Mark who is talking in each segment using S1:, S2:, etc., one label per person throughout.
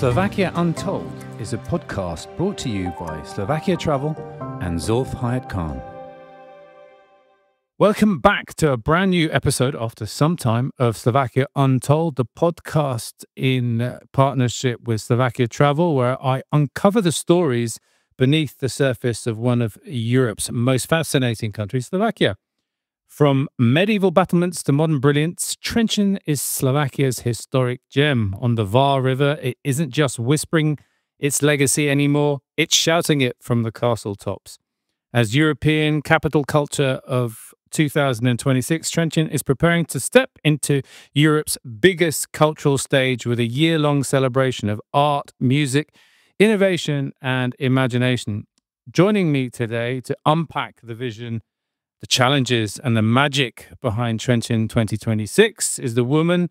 S1: Slovakia Untold is a podcast brought to you by Slovakia Travel and Zulf Hayat Khan. Welcome back to a brand new episode after some time of Slovakia Untold, the podcast in partnership with Slovakia Travel, where I uncover the stories beneath the surface of one of Europe's most fascinating countries, Slovakia. From medieval battlements to modern brilliance, Trenčín is Slovakia's historic gem. On the Var River, it isn't just whispering its legacy anymore, it's shouting it from the castle tops. As European capital culture of 2026, Trenčín is preparing to step into Europe's biggest cultural stage with a year-long celebration of art, music, innovation, and imagination. Joining me today to unpack the vision, the challenges and the magic behind Trenčín 2026 is the woman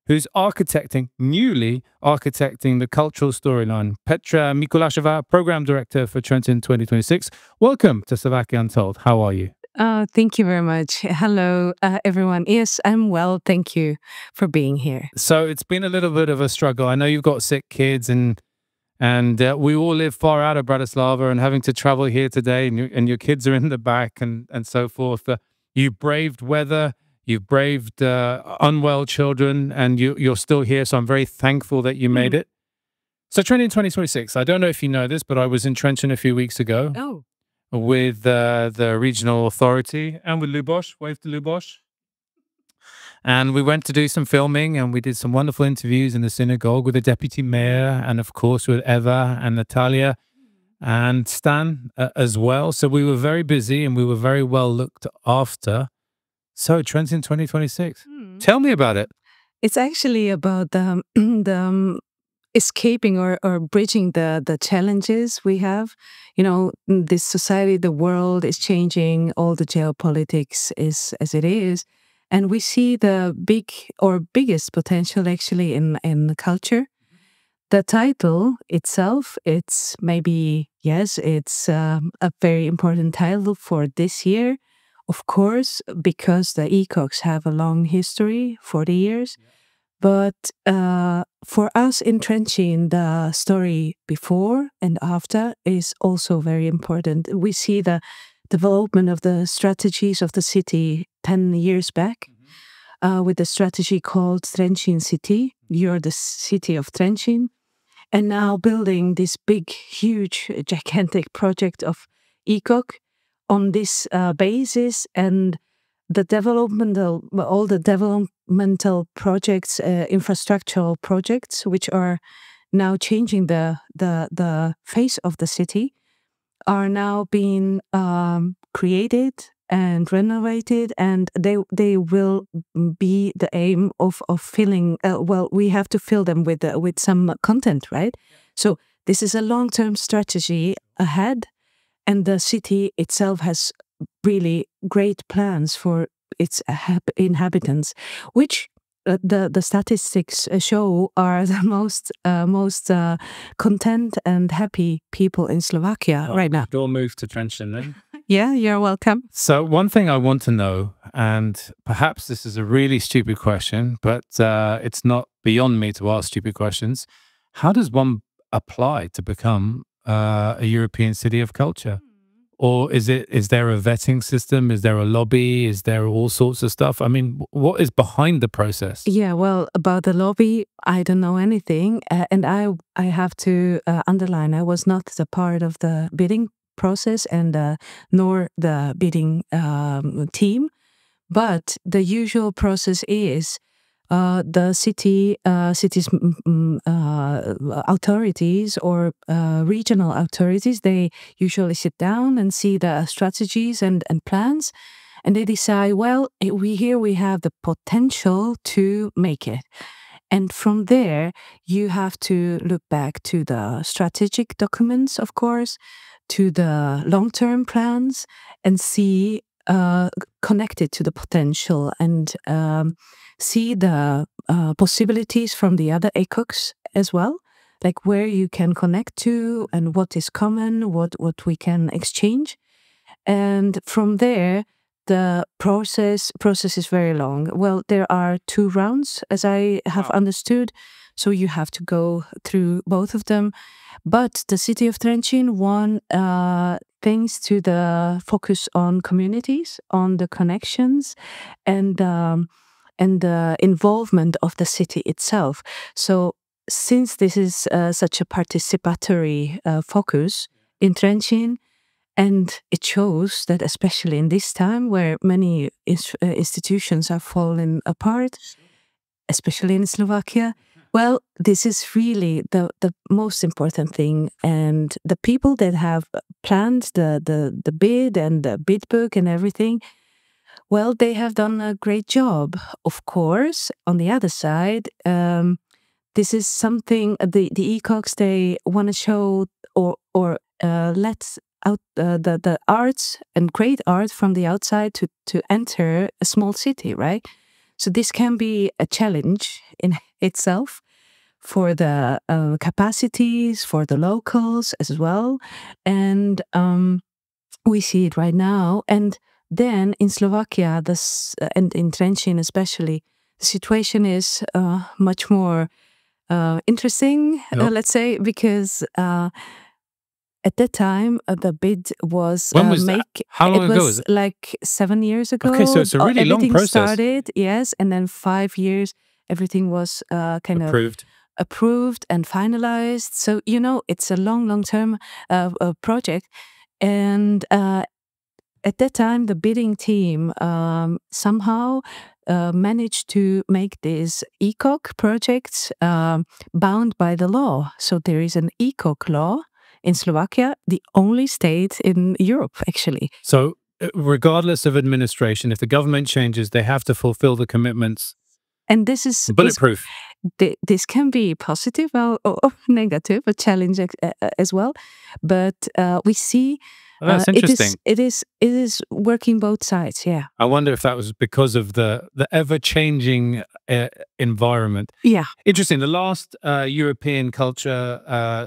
S1: who's newly architecting the cultural storyline, Petra Mikulášová, Program Director for Trenčín 2026. Welcome to Slovakia Untold. How are you?
S2: Thank you very much. Hello, everyone. Yes, I'm well. Thank you for being here.
S1: So it's been a little bit of a struggle. I know you've got sick kids and we all live far out of Bratislava, and having to travel here today, and your kids are in the back and so forth. You braved weather, you've braved unwell children, and you're still here. So I'm very thankful that you made it. So Trenčín 2026, I don't know if you know this, but I was in Trenčín a few weeks ago with the regional authority and with Luboš, wave to Luboš. And we went to do some filming, and we did some wonderful interviews in the synagogue with the deputy mayor, and of course with Eva and Natalia and Stan as well. So we were very busy and we were very well looked after. So Trenčín 2026, tell me about it.
S2: It's actually about the escaping or bridging the challenges we have. You know, this society, the world is changing, all the geopolitics is as it is. And we see the biggest potential actually in culture. The title itself, it's maybe, yes, it's a very important title for this year. Of course, because the ECOCs have a long history, 40 years. But for us in Trenčín, the story before and after is also very important. We see the development of the strategies of the city 10 years back with the strategy called Trenčín City. You're the city of Trenčín. And now building this big, huge, gigantic project of ECOC on this basis, and all the developmental projects, infrastructural projects, which are now changing the face of the city, are now being created and renovated, and they will be the aim of filling. We have to fill them with some content, right? So this is a long-term strategy ahead, and the city itself has really great plans for its inhabitants, which the statistics show are the most content and happy people in Slovakia right now.
S1: We'll move to Trenčín then.
S2: Yeah, you're welcome.
S1: So one thing I want to know, and perhaps this is a really stupid question, but it's not beyond me to ask stupid questions. How does one apply to become a European city of culture? Or is there a vetting system? Is there a lobby? Is there all sorts of stuff? I mean, what is behind the process?
S2: Yeah, well, about the lobby, I don't know anything. And I have to underline, I was not the part of the bidding process and nor the bidding team. But the usual process is the city's authorities or regional authorities, they usually sit down and see the strategies and plans, and they decide, well, we have the potential to make it. And from there, you have to look back to the strategic documents, of course, to the long-term plans, and see connected to the potential and see the possibilities from the other ECOCs as well, like where you can connect to and what is common, what we can exchange. And from there, the process is very long. Well, there are 2 rounds, as I have understood. So you have to go through both of them. But the city of Trenčín won thanks to the focus on communities, on the connections, and the involvement of the city itself. So since this is such a participatory focus in Trenčín, and it shows that especially in this time where many institutions are falling apart, especially in Slovakia, well, this is really the most important thing. And the people that have planned the bid and the bid book and everything, well, they have done a great job. Of course, on the other side, this is something the ECOCs, they want to show or let out the arts and great art from the outside to enter a small city, right? So this can be a challenge in itself for the capacities, for the locals as well. And we see it right now. And then in Slovakia, and in Trenčín especially, the situation is much more interesting, let's say, because at that time, the bid was
S1: when was that? How long ago was it?
S2: Like 7 years ago.
S1: Okay, so it's a really long process.
S2: Started, yes, and then 5 years, everything was kind of approved and finalized. So it's a long-term project, and at that time, the bidding team somehow managed to make these ECOC projects bound by the law. So there is an ECOC law in Slovakia, the only state in Europe, actually.
S1: So regardless of administration, if the government changes, they have to fulfill the commitments.
S2: And this is
S1: bulletproof.
S2: This can be positive or negative, a challenge as well. But we see
S1: that's interesting.
S2: It is working both sides. Yeah.
S1: I wonder if that was because of the ever-changing environment.
S2: Yeah.
S1: Interesting. The last European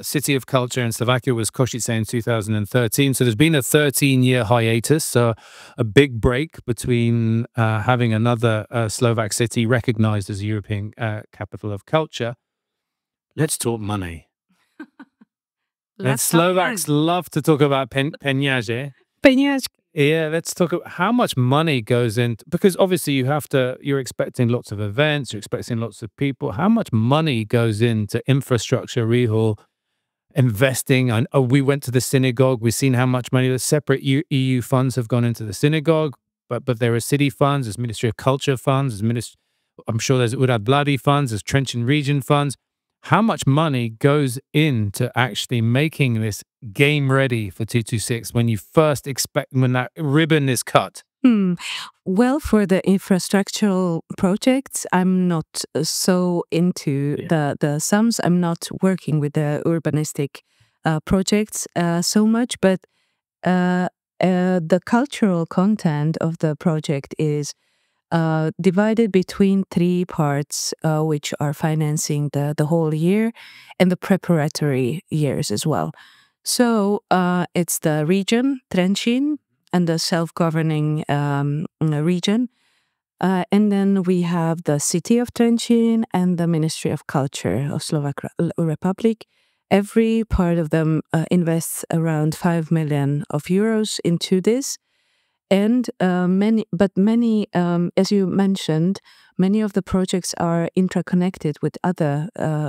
S1: city of culture in Slovakia was Košice in 2013. So there's been a 13-year hiatus. So a big break between having another Slovak city recognized as a European capital of culture. Let's talk money. Slovaks love to talk about peniaze. Yeah, let's talk about how much money goes into, because obviously you're expecting lots of events, you're expecting lots of people. How much money goes into infrastructure, rehaul, investing? We went to the synagogue. We've seen how much money the separate EU funds have gone into the synagogue, but there are city funds, there's Ministry of Culture funds, I'm sure there's Urad Blady funds, there's Trenčín region funds. How much money goes into actually making this game ready for 226 when when that ribbon is cut?
S2: Well, for the infrastructural projects, I'm not so into the sums. I'm not working with the urbanistic projects so much, but the cultural content of the project is divided between 3 parts, which are financing the whole year and the preparatory years as well. So it's the region, Trenčín, and the self-governing region. And then we have the city of Trenčín and the Ministry of Culture of Slovak Republic. Every part of them invests around 5 million euros into this. And many, as you mentioned, many of the projects are interconnected with other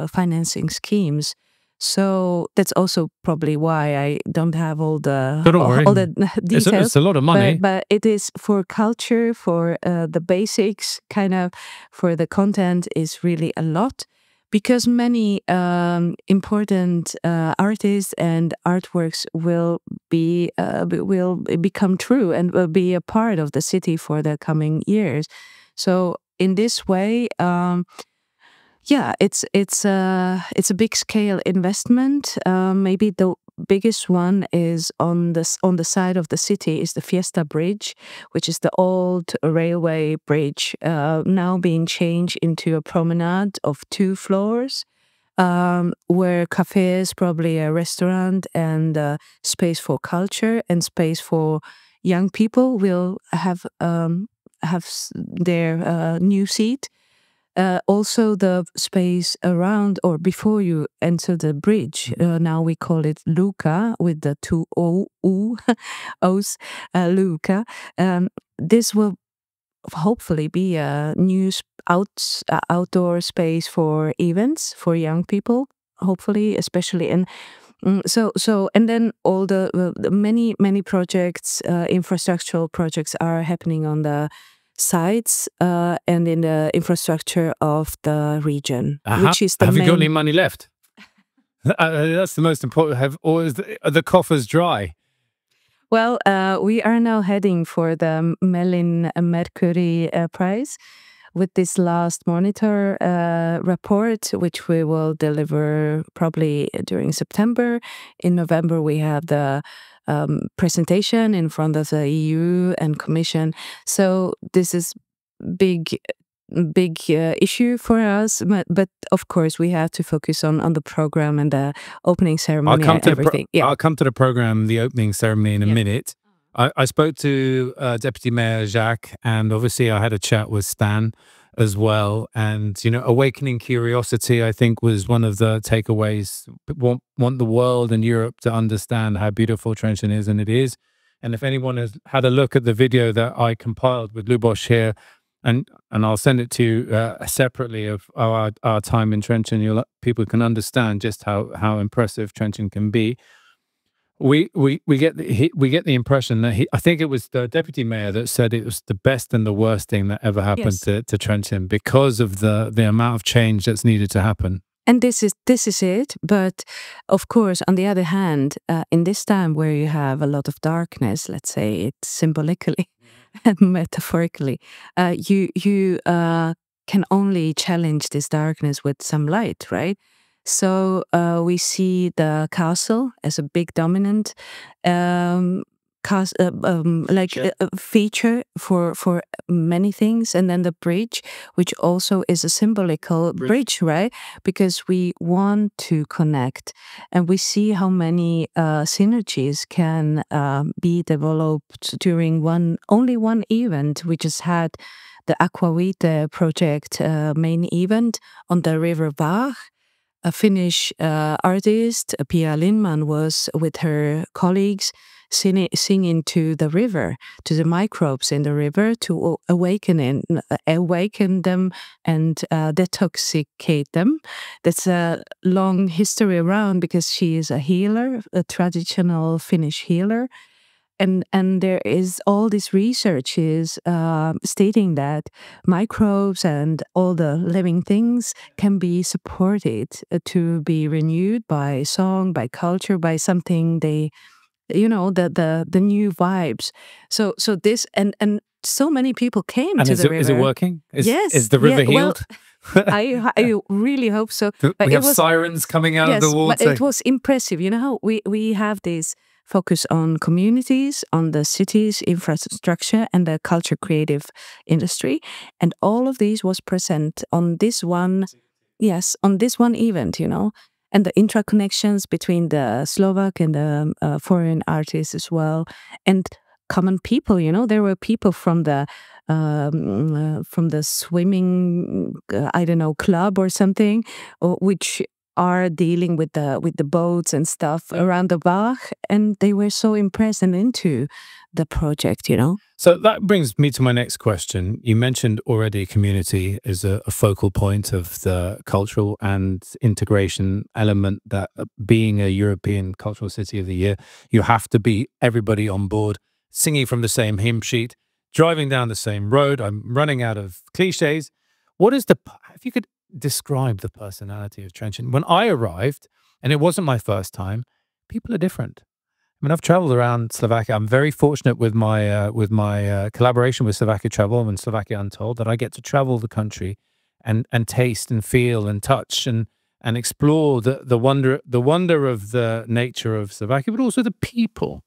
S2: financing schemes. So that's also probably why I don't have all the details.
S1: It's a lot of money,
S2: but it is for culture, for the basics, kind of for the content is really a lot. Because many important artists and artworks will become true and will be a part of the city for the coming years. So in this way, it's a big scale investment. Maybe the biggest one is on the side of the city is the Fiesta Bridge, which is the old railway bridge, now being changed into a promenade of 2 floors, where cafes, probably a restaurant, and space for culture and space for young people will have their new seat. Also the space around or before you enter the bridge. Now we call it Luka with the two O's, Luka. This will hopefully be a new outdoor space for events for young people, hopefully, especially. And and then all the many projects, infrastructural projects are happening on the sites and in the infrastructure of the region, which is the
S1: have
S2: main...
S1: you got any money left? That's the most important. Or is the coffers dry?
S2: Well, we are now heading for the Mellin Mercury Prize with this last monitor report, which we will deliver probably during September. In November, we have the presentation in front of the EU and Commission. So this is big issue for us, but of course we have to focus on the program and the opening ceremony and everything.
S1: I'll come to the program, the opening ceremony in a minute. I spoke to Deputy Mayor Jacques, and obviously I had a chat with Stan as well. And, you know, awakening curiosity, I think, was one of the takeaways. Want the world and Europe to understand how beautiful Trenčín is, and it is. And if anyone has had a look at the video that I compiled with Luboš here, and I'll send it to you separately of our time in Trenčín, people can understand just how impressive Trenčín can be. We get the impression that I think it was the deputy mayor that said it was the best and the worst thing that ever happened to Trenčín because of the amount of change that's needed to happen.
S2: And this is it. But of course, on the other hand, in this time where you have a lot of darkness, let's say it symbolically and metaphorically, you can only challenge this darkness with some light, right? So we see the castle as a big dominant feature for many things, and then the bridge, which also is a symbolical bridge, right? Because we want to connect, and we see how many synergies can be developed during only one event. We just had the Aquavite project main event on the river Bach. A Finnish artist, Pia Lindman, was with her colleagues singing to the river, to the microbes in the river, to awaken them and detoxicate them. That's a long history around because she is a healer, a traditional Finnish healer. And there is all these researches stating that microbes and all the living things can be supported to be renewed by song, by culture, by something the new vibes. So this and so many people came to the river.
S1: Is it working?
S2: Yes.
S1: Is the river healed?
S2: Well, I really hope so.
S1: We have sirens coming out of the water.
S2: But it was impressive. You know, we have this focus on communities, on the city's infrastructure and the culture creative industry. And all of these was present on this one, event, you know, and the interconnections between the Slovak and the foreign artists as well. And common people, you know, there were people from the swimming, club or something, which are dealing with the boats and stuff around the Bach, and they were so impressed and into the project, you know.
S1: So that brings me to my next question. You mentioned already community is a focal point of the cultural and integration element, that being a European Cultural City of the Year, you have to be everybody on board, singing from the same hymn sheet, driving down the same road. I'm running out of cliches. If you could describe the personality of Trenčín. When I arrived, and it wasn't my first time, people are different. I mean, I've traveled around Slovakia. I'm very fortunate with my collaboration with Slovakia Travel and Slovakia Untold that I get to travel the country and taste and feel and touch and explore the wonder of the nature of Slovakia, but also the people.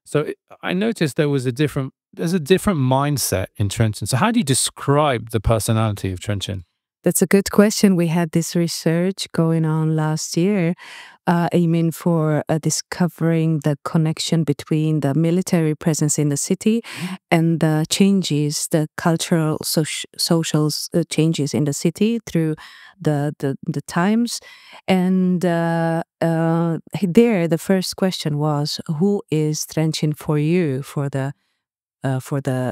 S1: So I noticed there's a different mindset in Trenčín. So how do you describe the personality of Trenčín?
S2: That's a good question. We had this research going on last year, aiming for discovering the connection between the military presence in the city and the changes, the cultural, social changes in the city through the times. And there, the first question was, "Who is Trenčín for you?" For the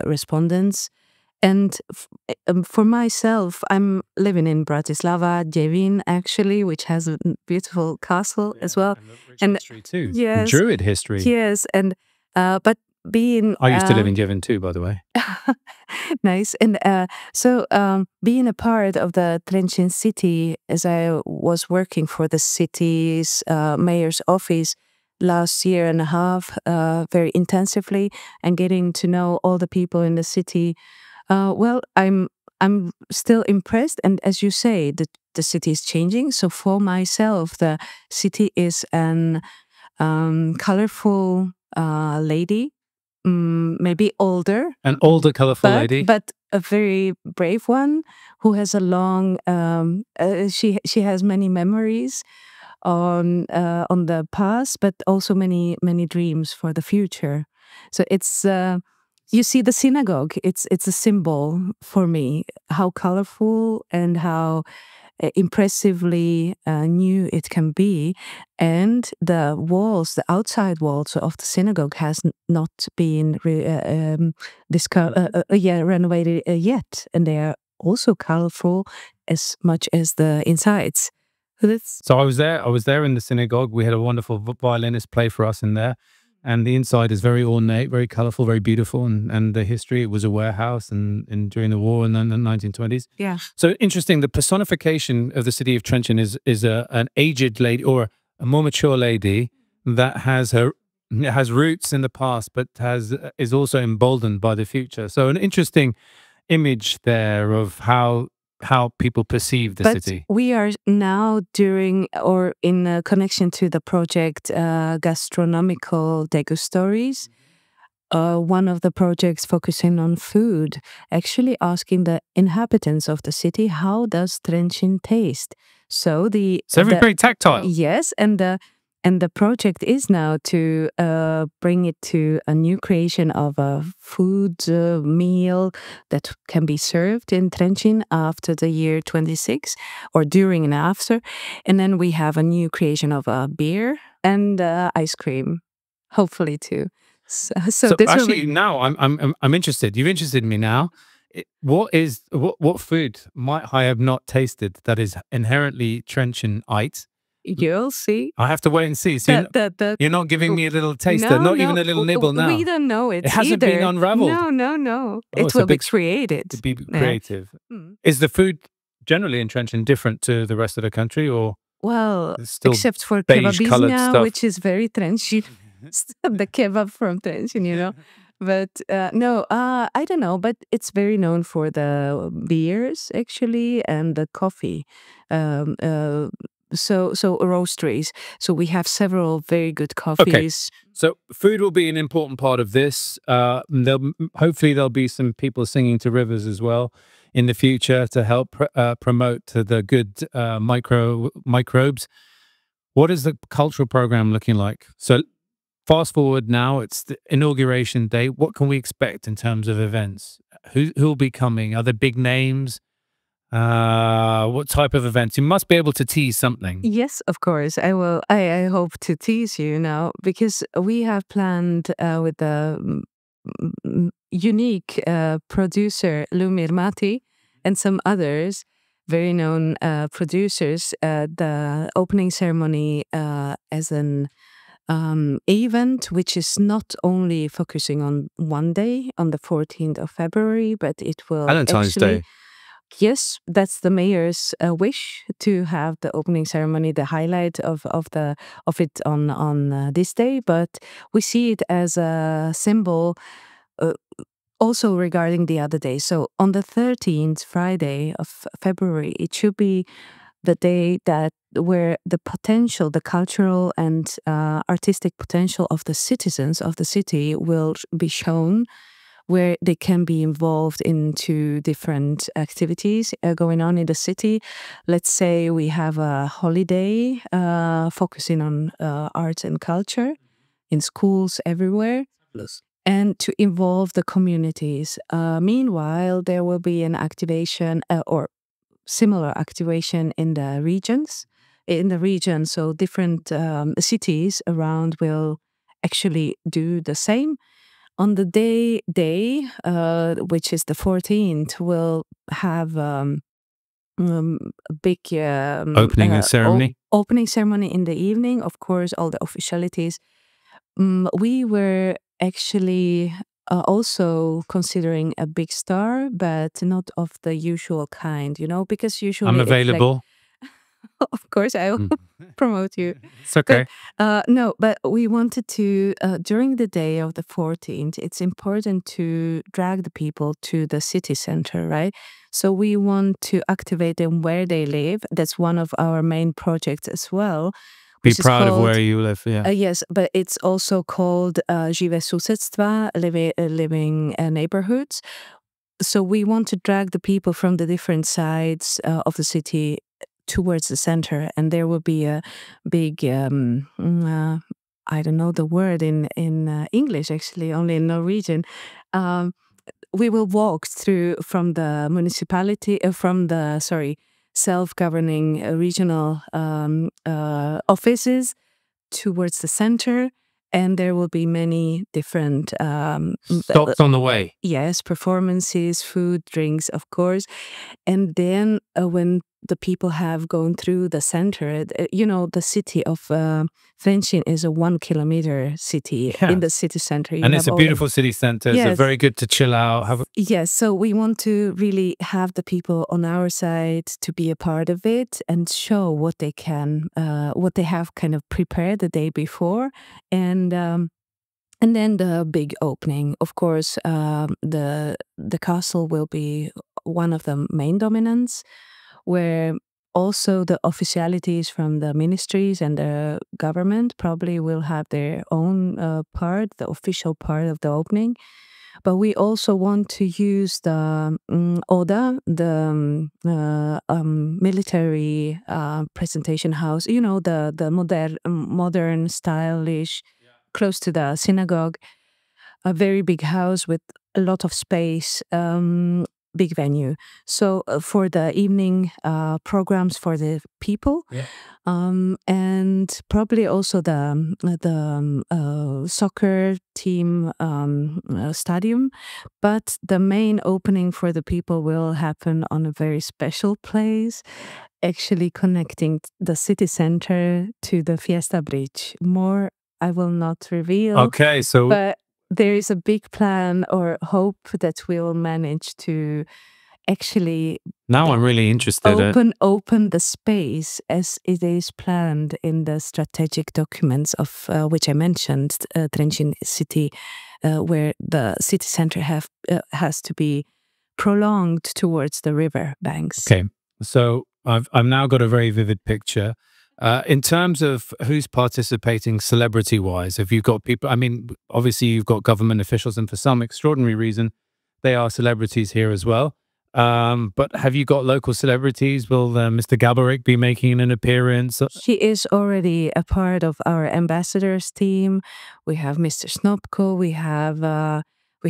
S2: respondents. And for myself, I'm living in Bratislava, Devin, actually, which has a beautiful castle as well.
S1: And rich history too.
S2: Yes,
S1: Druid history.
S2: yes, and but being
S1: I used to live in Devon too, by the way.
S2: nice, and so being a part of the Trenčín city, as I was working for the city's mayor's office last year and a half, very intensively, and getting to know all the people in the city. Well, I'm still impressed, and as you say, the city is changing. So for myself, the city is an colorful lady, maybe older,
S1: An older, colorful lady,
S2: but a very brave one who has a long. She has many memories on the past, but also many dreams for the future. So it's. You see the synagogue, it's a symbol for me, how colorful and how impressively new it can be. And the walls, the outside walls of the synagogue has not been renovated yet. And they are also colorful as much as the insides.
S1: So I was there in the synagogue. We had a wonderful violinist play for us in there. And the inside is very ornate, very colorful, very beautiful. And the history, it was a warehouse and during the war in the 1920s.
S2: Yeah.
S1: So interesting, the personification of the city of Trenčín is an aged lady or a more mature lady that has roots in the past, but is also emboldened by the future. So an interesting image there of how people perceive the city.
S2: We are now in a connection to the project Gastronomical Degustories. One of the projects focusing on food, actually asking the inhabitants of the city, how does Trenčín taste? So
S1: very tactile.
S2: Yes, and the project is now to bring it to a new creation of a food meal that can be served in Trenčín after the year 26 or during and after. And then we have a new creation of a beer and ice cream, hopefully too. So this
S1: actually now I'm interested. You've interested me now. What food might I have not tasted that is inherently Trenčínite?
S2: You'll see.
S1: I have to wait and see. So you're not giving me a little taster, not even a little nibble now.
S2: We don't know it.
S1: It hasn't been unraveled.
S2: No. It will be created.
S1: To be creative. Yeah. Is the food generally in Trenčín different to the rest of the country, or
S2: except for kebabiznia, which is very Trenčín, the kebab from Trenčín, you know. But no, I don't know. But it's very known for the beers actually and the coffee. So roasteries. So we have several very good coffees.
S1: Okay. So food will be an important part of this. Hopefully there'll be some people singing to rivers as well in the future to help promote the good microbes. What is the cultural program looking like? So fast forward now, it's the inauguration day. What can we expect in terms of events? Who'll be coming? Are there big names? What type of events? You must be able to tease something.
S2: Yes, of course. I will. I hope to tease you now because we have planned with the unique producer Lumir Mati and some others, very known producers, the opening ceremony as an event which is not only focusing on one day, on the 14th of February, but it will
S1: Valentine's Day.
S2: Yes, that's the mayor's wish to have the opening ceremony, the highlight of it on this day. But we see it as a symbol also regarding the other day. So on the 13th, Friday of February, it should be the day where the potential, the cultural and artistic potential of the citizens of the city will be shown where they can be involved into different activities going on in the city. Let's say we have a holiday focusing on arts and culture in schools everywhere. And to involve the communities. Meanwhile, there will be an activation or similar activation in the regions. In the region, so different cities around will actually do the same. On the day, which is the 14th, we'll have a big
S1: Opening ceremony.
S2: Opening ceremony in the evening. Of course, all the officialities. We were actually also considering a big star, but not of the usual kind, because usually
S1: I'm
S2: it's like,
S1: available.
S2: of course, I will promote you.
S1: It's okay.
S2: No, but we wanted to, during the day of the 14th, it's important to drag the people to the city center, right? So we want to activate them where they live. That's one of our main projects as well.
S1: Be proud of where you live, yeah.
S2: Yes, but it's also called Živé susedstva, living neighborhoods. So we want to drag the people from the different sides of the city towards the center, and there will be a big I don't know the word in English, actually, only in Norwegian. We will walk through from the municipality, from the self-governing regional offices towards the center, and there will be many different
S1: stops on the way.
S2: Yes, performances, food, drinks, of course. And then when the people have gone through the center, the city of Trenčín is a 1 kilometer city in the city center.
S1: And it's a beautiful city center. Yes. It's very good to chill out.
S2: Yes, so we want to really have the people on our side to be a part of it and show what they can, what they have kind of prepared the day before. And then the big opening. Of course, the castle will be one of the main dominants, where also the officialities from the ministries and the government probably will have their own part, the official part of the opening. But we also want to use the Oda, the military presentation house, the modern, stylish, close to the synagogue, a very big house with a lot of space, big venue. So for the evening programs for the people, and probably also the soccer team stadium. But the main opening for the people will happen on a very special place, actually connecting the city center to the Fiesta Bridge. More I will not reveal.
S1: Okay, so
S2: but there is a big plan or hope that we will manage to actually
S1: now I'm really interested.
S2: Open the space as it is planned in the strategic documents of which I mentioned, Trenčín city, where the city center has to be prolonged towards the river banks.
S1: Okay, so I've now got a very vivid picture. In terms of who's participating celebrity-wise, have you got people, I mean, obviously you've got government officials, and for some extraordinary reason, they are celebrities here as well. But have you got local celebrities? Will Mr. Gaborik be making an appearance?
S2: He is already a part of our ambassadors team. We have Mr. Snopko. We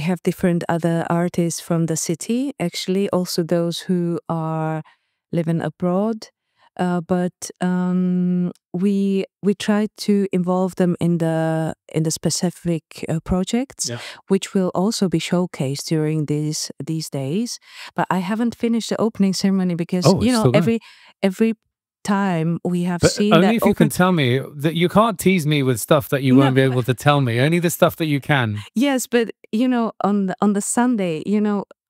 S2: have different other artists from the city, actually, also those who are living abroad. But we try to involve them in the specific projects, which will also be showcased during these days. But I haven't finished the opening ceremony because every time we have seen
S1: only if you can tell me that. You can't tease me with stuff that you won't be able to tell me. Only the stuff that you can.
S2: Yes, but on the Sunday,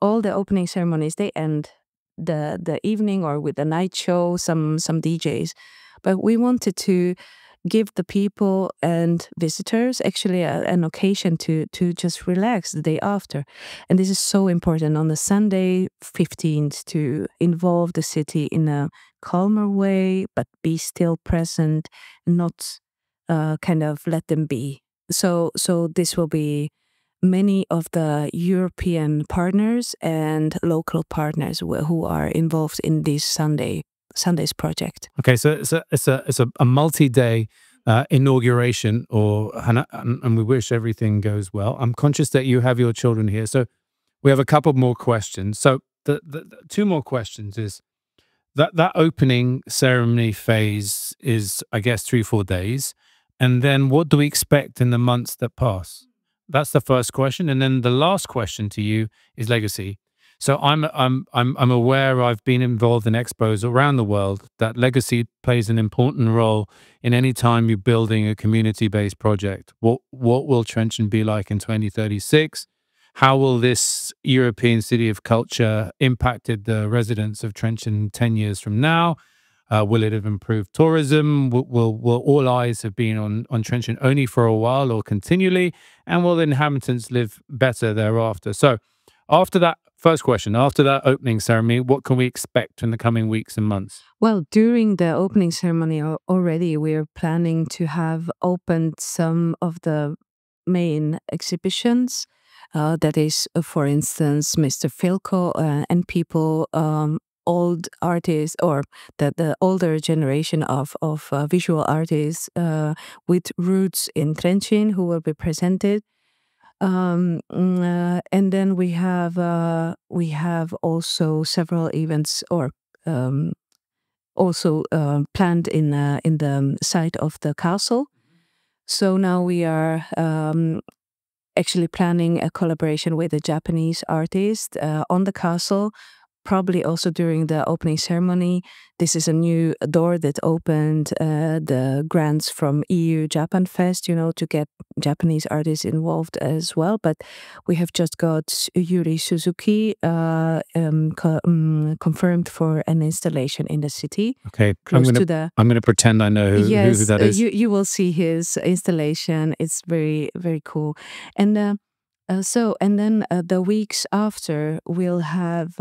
S2: all the opening ceremonies, they end the evening or with a night show, some DJs. But we wanted to give the people and visitors actually an occasion to just relax the day after. And this is so important on the Sunday 15th to involve the city in a calmer way, but be still present, not kind of let them be. So this will be many of the European partners and local partners who are involved in this Sundays project.
S1: Okay, so it's a multi-day inauguration, and we wish everything goes well. I'm conscious that you have your children here, so we have a couple more questions. So the two more questions is that opening ceremony phase is, I guess, 3-4 days, and then what do we expect in the months that pass? That's the first question, and then the last question to you is legacy. So I'm aware, I've been involved in expos around the world, that legacy plays an important role in any time you're building a community-based project. What will Trenčín be like in 2036? How will this European city of culture impacted the residents of Trenčín 10 years from now? Will it have improved tourism? Will all eyes have been on Trenčín only for a while or continually? And will the inhabitants live better thereafter? So after that first question, after that opening ceremony, what can we expect in the coming weeks and months?
S2: Well, during the opening ceremony already, we're planning to have opened some of the main exhibitions. That is, for instance, Mr. Filko and people, old artists, or the older generation of visual artists with roots in Trenčín, who will be presented. And then we have also several events, or also planned in the site of the castle. So now we are actually planning a collaboration with a Japanese artist on the castle, probably also during the opening ceremony. This is a new door that opened, the grants from EU Japan Fest, to get Japanese artists involved as well. But we have just got Yuri Suzuki confirmed for an installation in the city.
S1: Okay,
S2: close
S1: I'm
S2: to the.
S1: going to pretend I know who that is.
S2: You will see his installation. It's very, very cool. And then the weeks after, we'll have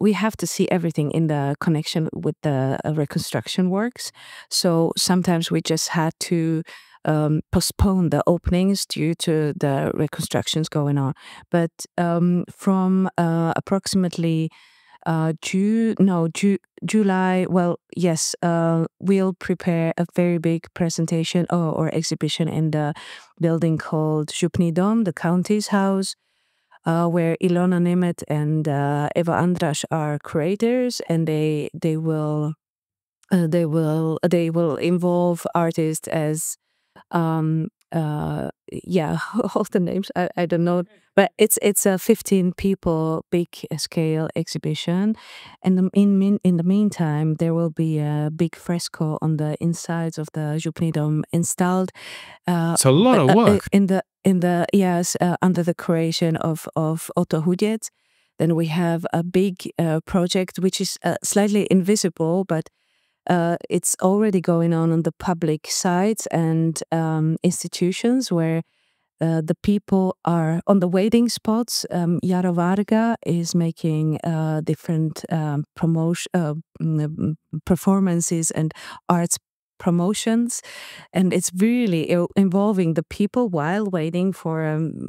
S2: we have to see everything in the connection with the reconstruction works. So sometimes we just had to postpone the openings due to the reconstructions going on. But from approximately July, well, yes, we'll prepare a very big presentation or exhibition in the building called Župný dom, the county's house, where Ilona Nemet and Eva Andraš are curators, and they will involve artists as all the names I don't know, but it's a 15 people big scale exhibition, and in the meantime there will be a big fresco on the insides of the Župný dom installed.
S1: It's a lot of work
S2: under the creation of Otto Hudec. Then we have a big project which is slightly invisible, but it's already going on the public sites and institutions where the people are on the waiting spots. Jaro Varga is making different performances and arts promotions, and it's really involving the people while waiting for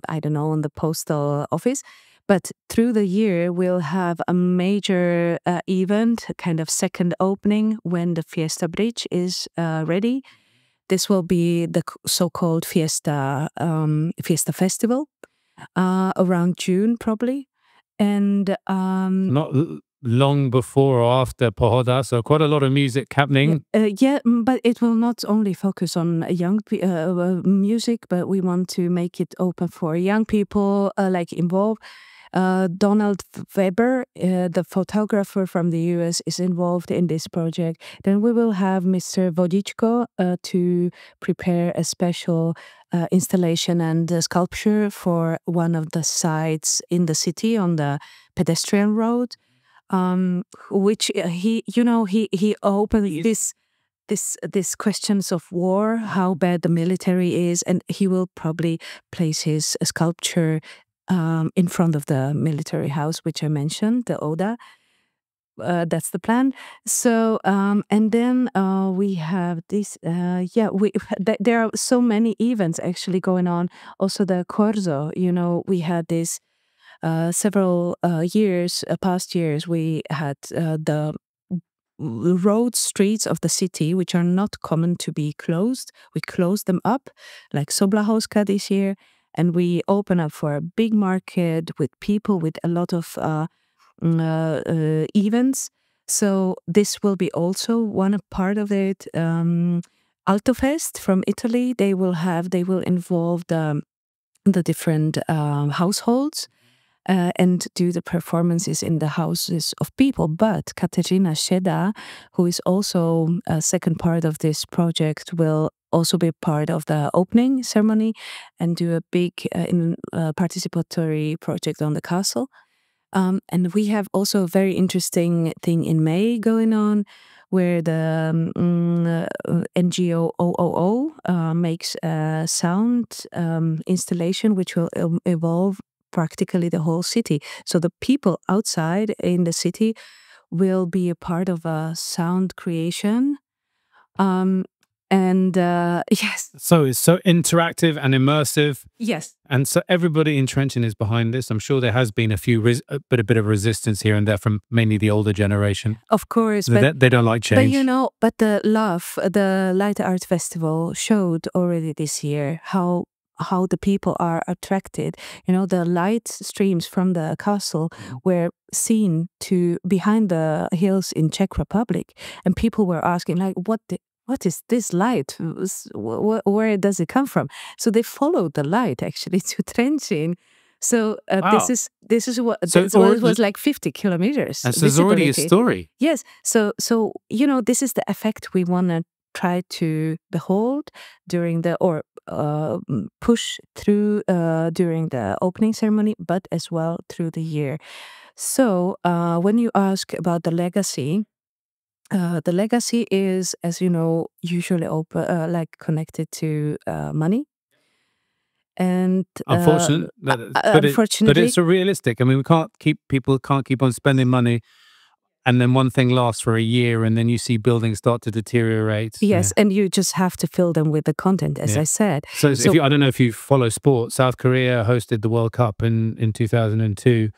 S2: I don't know, on the postal office. But through the year, we'll have a major event, kind of second opening, when the Fiesta Bridge is ready. This will be the so-called Fiesta Festival around June, probably. And
S1: not long before or after Pohoda, so quite a lot of music happening.
S2: But it will not only focus on young music, but we want to make it open for young people, involved. Donald Weber, the photographer from the US, is involved in this project. Then we will have Mr. Vodičko to prepare a special installation and sculpture for one of the sites in the city on the pedestrian road, which he opened this questions of war, how bad the military is, and he will probably place his sculpture in front of the military house, which I mentioned, the Oda. that's the plan. So and then we have this. There are so many events actually going on. Also the Corso. We had this several past years. We had the road streets of the city, which are not common to be closed. We closed them up, like Soblahovska this year, and we open up for a big market with people, with a lot of events. So this will be also one part of it. Altofest from Italy, they will involve the different households and do the performances in the houses of people. But Katerina Sheda, who is also a second part of this project, will also be part of the opening ceremony and do a big participatory project on the castle. And we have also a very interesting thing in May going on, where the NGO OOO makes a sound installation which will evolve practically the whole city. So the people outside in the city will be a part of a sound creation. Yes.
S1: So it's so interactive and immersive.
S2: Yes.
S1: And so everybody in Trenčín is behind this. I'm sure there has been a bit of resistance here and there from mainly the older generation.
S2: Of course.
S1: They don't like change.
S2: But the Light Art Festival showed already this year how the people are attracted. The light streams from the castle were seen to behind the hills in Czech Republic, and people were asking, like, what is this light? Where does it come from? So they followed the light actually to Trenčín. So
S1: wow.
S2: this is what it was like 50 kilometers.
S1: And so there's already a story.
S2: Yes. So this is the effect we want to try to behold during push through during the opening ceremony, but as well through the year. So when you ask about the legacy is, as you know, usually connected to money. And
S1: unfortunately, but it's realistic. I mean, people can't keep on spending money, and then one thing lasts for a year, and then you see buildings start to deteriorate.
S2: Yes, and you just have to fill them with the content, as I said.
S1: So I don't know if you follow sport. South Korea hosted the World Cup in 2002.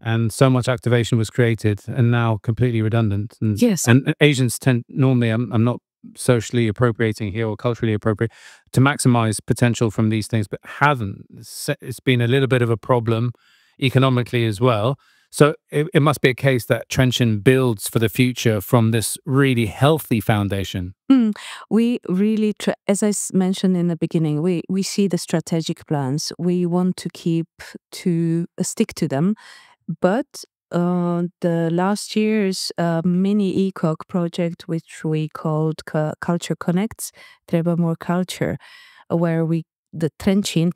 S1: And so much activation was created, and now completely redundant. And,
S2: yes.
S1: And Asians tend normally, I'm not socially appropriating here or culturally appropriate, to maximize potential from these things, but haven't. It's been a little bit of a problem economically as well. So it must be a case that Trenčín builds for the future from this really healthy foundation.
S2: We really, as I mentioned in the beginning, we see the strategic plans. We want to stick to them. But the last year's mini ECOC project, which we called Culture Connects, Treba More Culture, where the Trenčín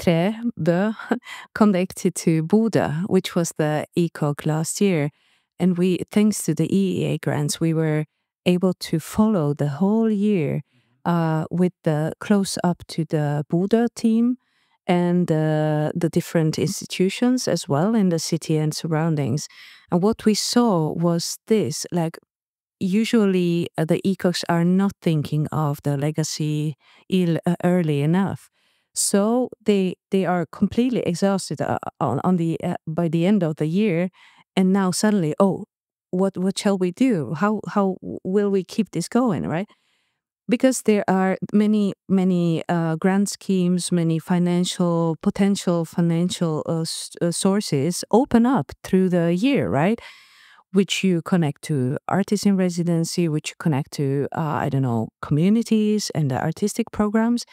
S2: connected to Buda, which was the ECOC last year. And thanks to the EEA grants, we were able to follow the whole year with the close up to the Buda team and the different institutions as well in the city and surroundings. And what we saw was this, like, usually the ECOCs are not thinking of the legacy early enough. So they are completely exhausted by the end of the year, and now suddenly, what shall we do? How will we keep this going, right? Because there are many grant schemes, many potential financial sources open up through the year, right? Which you connect to artists in residency, which you connect to, communities and the artistic programs.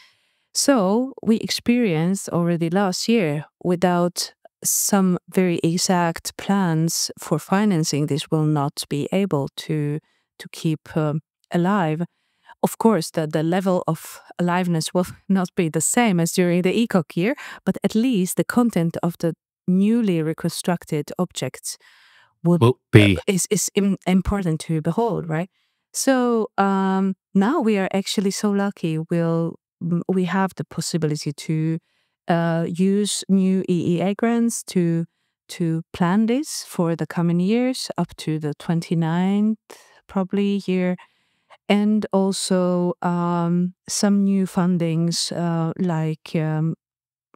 S2: So we experienced already last year, without some very exact plans for financing, this will not be able to keep alive. Of course, the level of aliveness will not be the same as during the ECOC year, but at least the content of the newly reconstructed objects is important to behold, right? So now we are actually so lucky. We have the possibility to use new EEA grants to to plan this for the coming years up to the 29th probably year. And also some new fundings like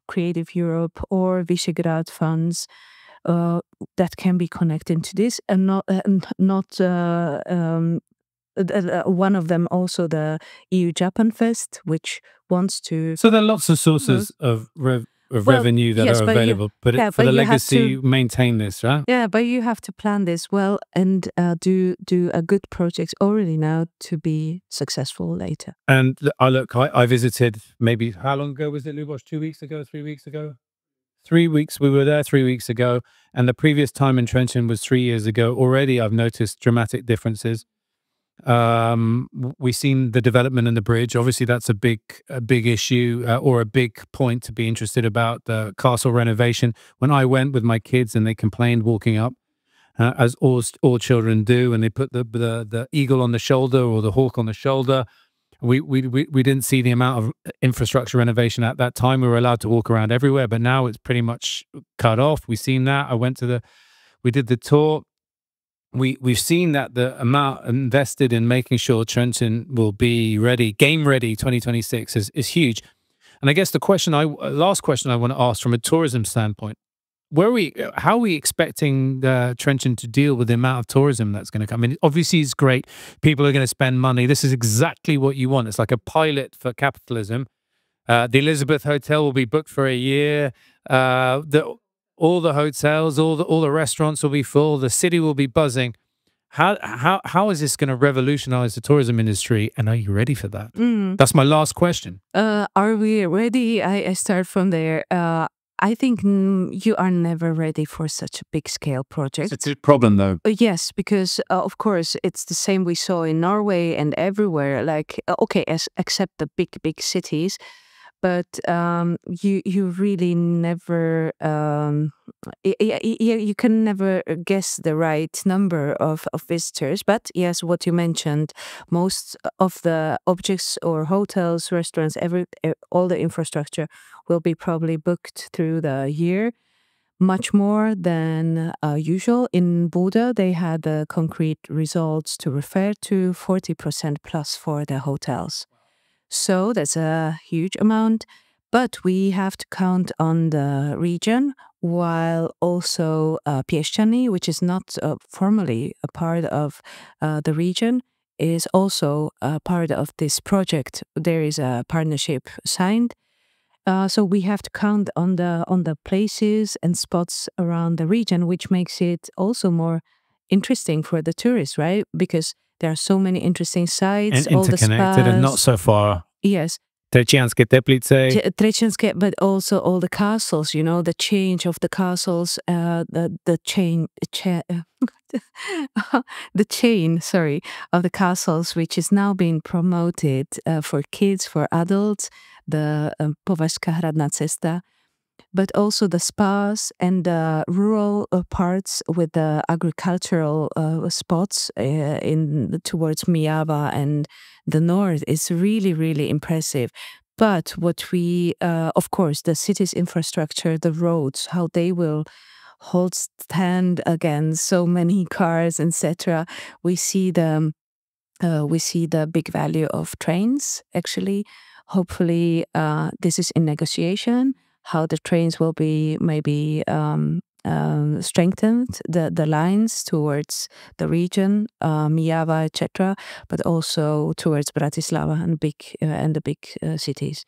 S2: Creative Europe or Visegrad funds that can be connected to this, and not one of them also the EU Japan Fest, which wants to.
S1: So there are lots of sources of revenue that are available, but for the legacy, maintain this, right?
S2: Yeah, but you have to plan this well and do a good project already now to be successful later.
S1: And I visited maybe, how long ago was it, Lubos? 2 weeks ago, 3 weeks ago? 3 weeks. We were there 3 weeks ago, and the previous time in Trenčín was 3 years ago. Already I've noticed dramatic differences. We've seen the development in the bridge. Obviously that's a big issue or a big point to be interested about, the castle renovation. When I went with my kids and they complained walking up, as all children do, and they put the eagle on the shoulder or the hawk on the shoulder, we didn't see the amount of infrastructure renovation at that time. We were allowed to walk around everywhere, but now it's pretty much cut off. We've seen that. We did the tour. We've seen that the amount invested in making sure Trenčín will be ready, game ready 2026 is huge. And I guess the last question I want to ask from a tourism standpoint, how are we expecting Trenčín to deal with the amount of tourism that's going to come? I mean, obviously it's great. People are going to spend money. This is exactly what you want. It's like a pilot for capitalism. The Elizabeth Hotel will be booked for a year. All the hotels, all the restaurants will be full. The city will be buzzing. How is this going to revolutionize the tourism industry? And are you ready for that? That's my last question.
S2: Are we ready? I start from there. I think you are never ready for such a big scale project.
S1: It's a problem though.
S2: Yes, because of course it's the same we saw in Norway and everywhere. Like okay, except the big cities. But you really never you can never guess the right number of visitors. But yes, what you mentioned, most of the objects or hotels, restaurants, all the infrastructure will be probably booked through the year, much more than usual. In Bodø, they had the concrete results to refer to, 40% plus for the hotels. So that's a huge amount, but we have to count on the region, while also Piešťany, which is not formally a part of the region, is also a part of this project. There is a partnership signed. So we have to count on the places and spots around the region, which makes it also more interesting for the tourists, right? Because there are so many interesting sites,
S1: and interconnected, and not so far.
S2: Yes.
S1: Trenčínske Teplice.
S2: Trenčínske, but also all the castles. You know, the change of the castles, the chain of the castles, which is now being promoted for kids, for adults. The Považská hradná cesta. But also the spas and the rural parts with the agricultural spots towards Myjava and the north is really, really impressive. But what we, of course, the city's infrastructure, the roads, how they will hold stand against so many cars, etc. We see the big value of trains. Actually, hopefully, this is in negotiation. How the trains will be maybe strengthened, the lines towards the region, Myjava, etc., but also towards Bratislava and the big cities.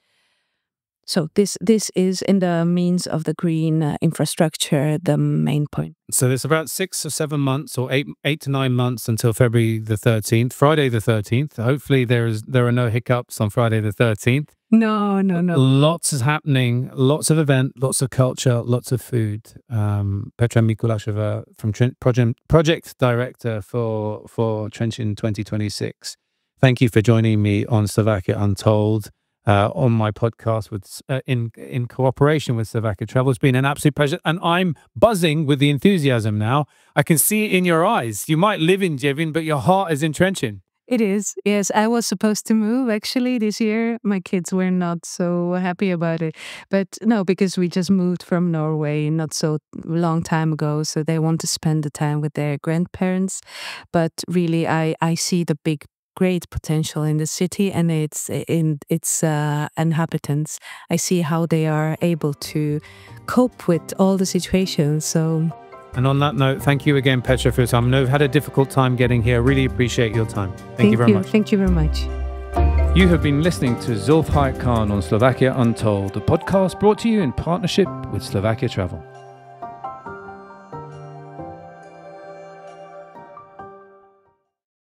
S2: So this is in the means of the green infrastructure, the main point.
S1: So there's about 6 or 7 months, or 8 to 9 months until February the 13th, Friday the 13th. Hopefully there are no hiccups on Friday the 13th.
S2: No.
S1: Lots is happening, lots of event, lots of culture, lots of food. Petra Mikulášová from project director for Trenčín 2026. Thank you for joining me on Slovakia Untold. On my podcast in cooperation with Slovakia Travel. It's been an absolute pleasure, and I'm buzzing with the enthusiasm now. I can see it in your eyes. You might live in Devin, but your heart is in Trenčín.
S2: It is. Yes, I was supposed to move actually this year. My kids were not so happy about it. But no, because we just moved from Norway not so long time ago. So they want to spend the time with their grandparents. But really, I see the great potential in the city and its inhabitants. I see how they are able to cope with all the situations. So.
S1: And on that note, thank you again, Petra, for your time. I know you've had a difficult time getting here. Really appreciate your time. Thank you very much.
S2: Thank you very much.
S1: You have been listening to Zulf Hayek Khan on Slovakia Untold, the podcast brought to you in partnership with Slovakia Travel.